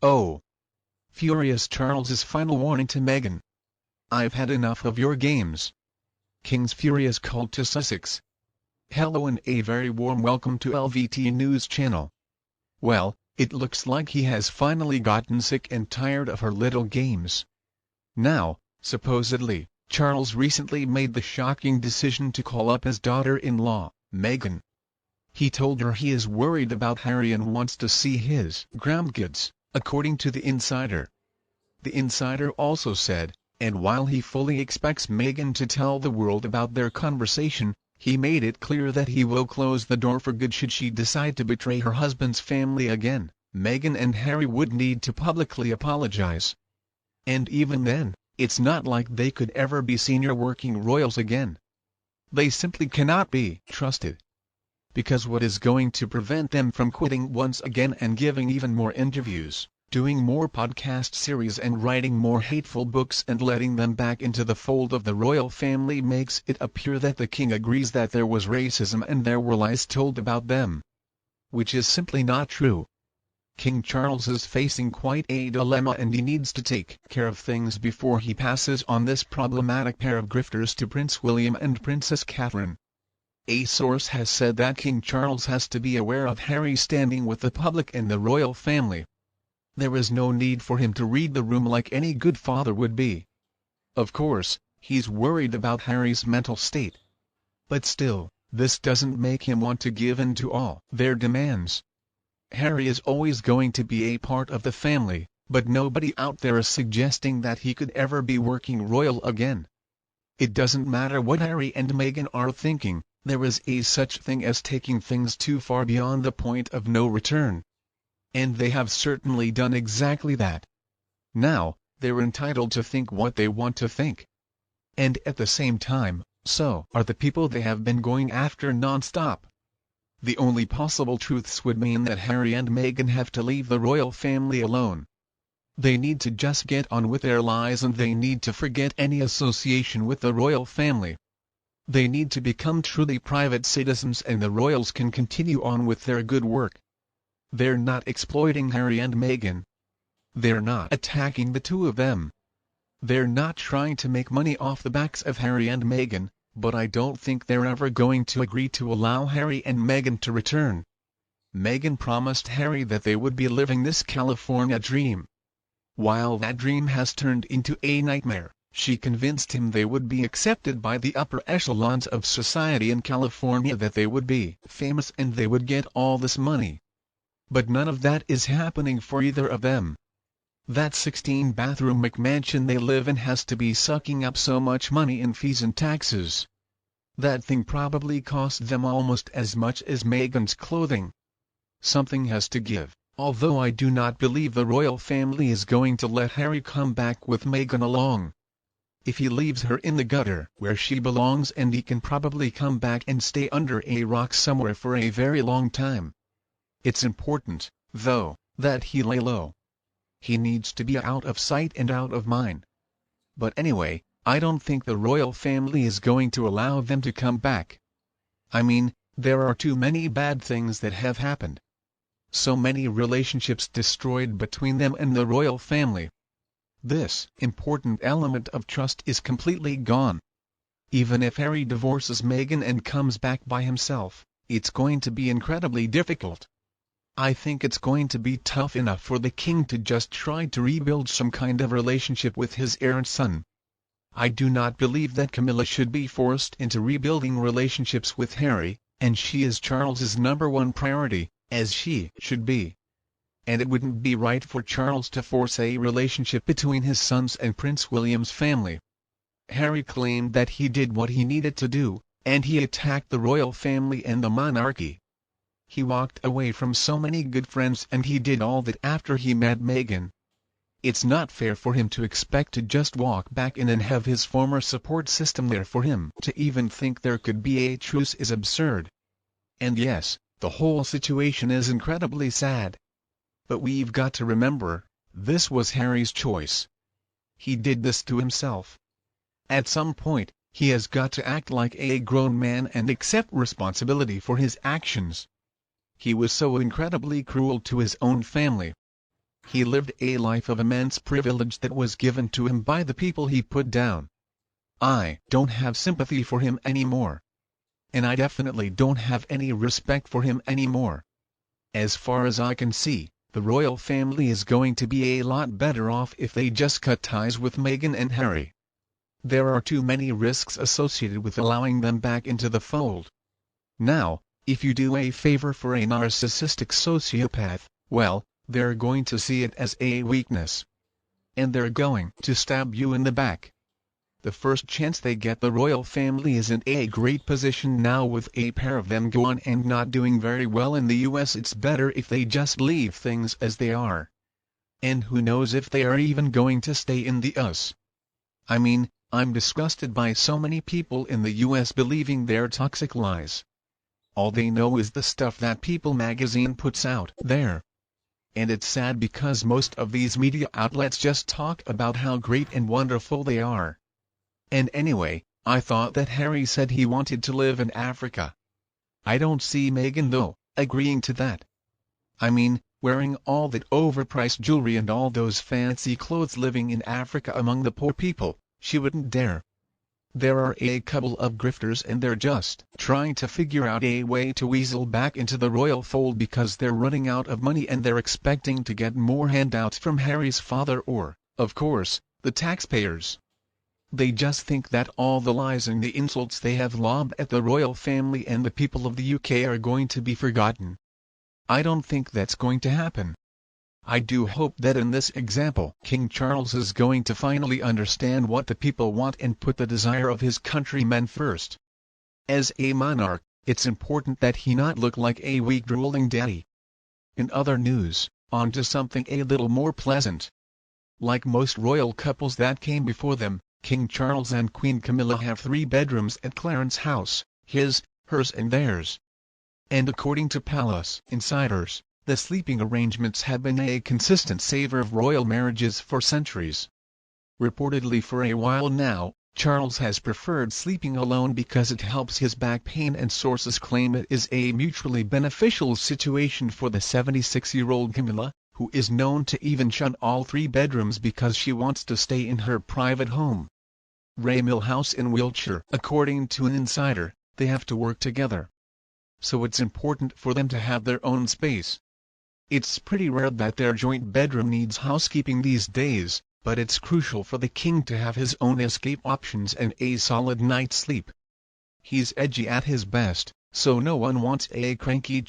Oh! Furious Charles's final warning to Meghan. "I've had enough of your games." King's furious call to Sussex. Hello and a very warm welcome to LVT News Channel. Well, it looks like he has finally gotten sick and tired of her little games. Now, supposedly, Charles recently made the shocking decision to call up his daughter-in-law, Meghan. He told her he is worried about Harry and wants to see his grandkids, according to The Insider. The Insider also said, and while he fully expects Meghan to tell the world about their conversation, he made it clear that he will close the door for good should she decide to betray her husband's family again. Meghan and Harry would need to publicly apologize. And even then, it's not like they could ever be senior working royals again. They simply cannot be trusted. Because what is going to prevent them from quitting once again and giving even more interviews, doing more podcast series and writing more hateful books and letting them back into the fold of the royal family makes it appear that the king agrees that there was racism and there were lies told about them. Which is simply not true. King Charles is facing quite a dilemma and he needs to take care of things before he passes on this problematic pair of grifters to Prince William and Princess Catherine. A source has said that King Charles has to be aware of Harry's standing with the public and the royal family. There is no need for him to read the room like any good father would be. Of course, he's worried about Harry's mental state. But still, this doesn't make him want to give in to all their demands. Harry is always going to be a part of the family, but nobody out there is suggesting that he could ever be working royal again. It doesn't matter what Harry and Meghan are thinking, there is a such thing as taking things too far beyond the point of no return. And they have certainly done exactly that. Now, they're entitled to think what they want to think. And at the same time, so are the people they have been going after non-stop. The only possible truths would mean that Harry and Meghan have to leave the royal family alone. They need to just get on with their lives and they need to forget any association with the royal family. They need to become truly private citizens and the royals can continue on with their good work. They're not exploiting Harry and Meghan. They're not attacking the two of them. They're not trying to make money off the backs of Harry and Meghan, but I don't think they're ever going to agree to allow Harry and Meghan to return. Meghan promised Harry that they would be living this California dream. While that dream has turned into a nightmare, she convinced him they would be accepted by the upper echelons of society in California, that they would be famous and they would get all this money. But none of that is happening for either of them. That 16-bathroom McMansion they live in has to be sucking up so much money in fees and taxes. That thing probably cost them almost as much as Meghan's clothing. Something has to give, although I do not believe the royal family is going to let Harry come back with Meghan along. If he leaves her in the gutter where she belongs, and he can probably come back and stay under a rock somewhere for a very long time. It's important, though, that he lay low. He needs to be out of sight and out of mind. But anyway, I don't think the royal family is going to allow them to come back. I mean, there are too many bad things that have happened. So many relationships destroyed between them and the royal family. This important element of trust is completely gone. Even if Harry divorces Meghan and comes back by himself, it's going to be incredibly difficult. I think it's going to be tough enough for the king to just try to rebuild some kind of relationship with his errant son. I do not believe that Camilla should be forced into rebuilding relationships with Harry, and she is Charles's #1 priority, as she should be. And it wouldn't be right for Charles to force a relationship between his sons and Prince William's family. Harry claimed that he did what he needed to do, and he attacked the royal family and the monarchy. He walked away from so many good friends and he did all that after he met Meghan. It's not fair for him to expect to just walk back in and have his former support system there. For him to even think there could be a truce is absurd. And yes, the whole situation is incredibly sad. But we've got to remember, this was Harry's choice. He did this to himself. At some point, he has got to act like a grown man and accept responsibility for his actions. He was so incredibly cruel to his own family. He lived a life of immense privilege that was given to him by the people he put down. I don't have sympathy for him anymore. And I definitely don't have any respect for him anymore. As far as I can see, the royal family is going to be a lot better off if they just cut ties with Meghan and Harry. There are too many risks associated with allowing them back into the fold. Now, if you do a favor for a narcissistic sociopath, well, they're going to see it as a weakness. And they're going to stab you in the back. The first chance they get. The royal family is in a great position now with a pair of them gone and not doing very well in the US. It's better if they just leave things as they are. And who knows if they are even going to stay in the US. I mean, I'm disgusted by so many people in the US believing their toxic lies. All they know is the stuff that People magazine puts out there. And it's sad because most of these media outlets just talk about how great and wonderful they are. And anyway, I thought that Harry said he wanted to live in Africa. I don't see Meghan though, agreeing to that. I mean, wearing all that overpriced jewelry and all those fancy clothes, living in Africa among the poor people. She wouldn't dare. There are a couple of grifters and they're just trying to figure out a way to weasel back into the royal fold because they're running out of money and they're expecting to get more handouts from Harry's father or, of course, the taxpayers. They just think that all the lies and the insults they have lobbed at the royal family and the people of the UK are going to be forgotten. I don't think that's going to happen. I do hope that in this example, King Charles is going to finally understand what the people want and put the desire of his countrymen first. As a monarch, it's important that he not look like a weak drooling daddy. In other news, on to something a little more pleasant. Like most royal couples that came before them, King Charles and Queen Camilla have 3 bedrooms at Clarence House, his, hers and theirs. And according to palace insiders, the sleeping arrangements have been a consistent saver of royal marriages for centuries. Reportedly for a while now, Charles has preferred sleeping alone because it helps his back pain, and sources claim it is a mutually beneficial situation for the 76-year-old Camilla, who is known to even shun all 3 bedrooms because she wants to stay in her private home. Mill House in Wiltshire. According to an insider, they have to work together. So it's important for them to have their own space. It's pretty rare that their joint bedroom needs housekeeping these days, but it's crucial for the king to have his own escape options and a solid night's sleep. He's edgy at his best, so no one wants a cranky